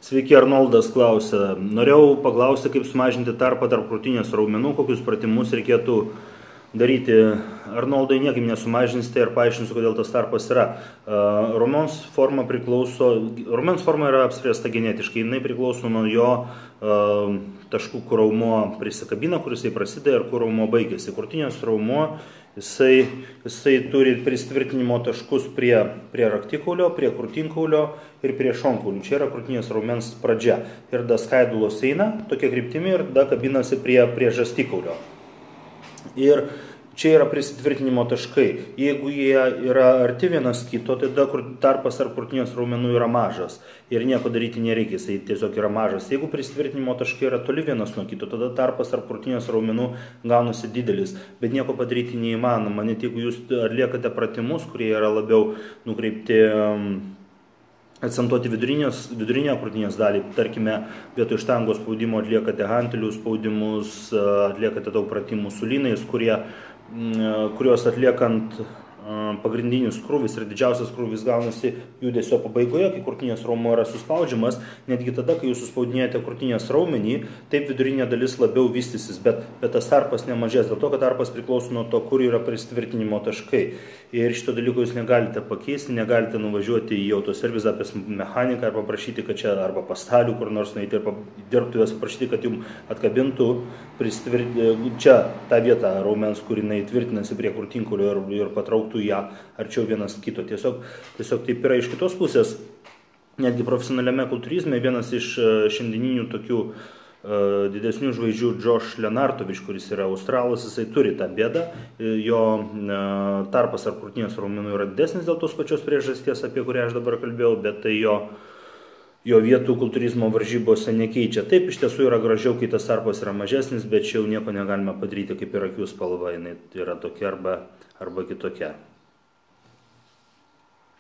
Sveiki, Arnoldas klausia. Norėjau paklausti, kaip sumažinti tarpą tarp krūtinės raumenų, kokius pratimus reikėtų daryti. Arnoldai, niekaip nesumažinsite ir paaiškinsiu, kodėl tas tarpas yra. Raumens forma yra apspręsta genetiškai, jinai priklauso nuo jo taškų, kur raumuo prisikabina, kur jisai prasideda ir kur raumuo baigėsi. Krūtinės raumuo jisai turi prisitvirtinimo taškus prie raktikaulio, prie krūtinkaulio ir prie šonkaulių. Čia yra krūtinės raumens pradžia. Ir da skaidulos eina tokia kryptimi ir da kabinasi prie žastikaulio. Ir čia yra prisitvirtinimo taškai. Jeigu jie yra arti vienas kito, tai tada tarpas tarp krūtinės raumenų yra mažas. Ir nieko daryti nereikia, jisai tiesiog yra mažas. Jeigu prisitvirtinimo taškai yra toli vienas nuo kito, tada tarpas tarp krūtinės raumenų gaunasi didelis. Bet nieko padaryti neįmanoma. Net jeigu jūs atliekate pratimus, kurie yra labiau nukreipti akcentuoti vidurinę krūtinės dalį, tarkime, vietoj štangos spaudimo atliekate hantelių spaudimus, atliekate daug pratimų su lynais, kuriuos atliekant pagrindinis krūvis ir didžiausias krūvis gaunasi judesio pabaigoje, kai krūtinės raumuo yra suspaudžiamas, netgi tada, kai jūs suspaudinėjate krūtinės raumenį, taip vidurinė dalis labiau vystysis, bet tas tarpas nemažės, dėl to, kad tarpas priklauso nuo to, kur yra prisitvirtinimo taškai. Ir šito dalyko jūs negalite pakeisti, negalite nuvažiuoti į autoservisą pas mechaniką ir paprašyti, kad čia arba pas stalių kur nors nueiti ir dirbtuvės paprašyti, kad jums atkabintų čia tą vietą raumens, kur jinai tvirtinasi prie krūtinkaulio ir patrauktų ją arčiau vienas kito. Tiesiog taip yra. Iš kitos pusės, netgi profesionaliame kultūrizme vienas iš šiandieninių tokių didesnių žvaigždžių Josh Lenartovič, kuris yra australas, jisai turi tą bėdą, jo tarpas tarp krūtinės raumenų yra didesnis dėl tos pačios priežasties, apie kurią aš dabar kalbėjau, bet tai jo vietų kultūrizmo varžybose nekeičia. Taip, iš tiesų yra gražiau, kai tas tarpas yra mažesnis, bet čia jau nieko negalime padaryti, kaip ir akių spalva, jinai yra tokia arba kitokia.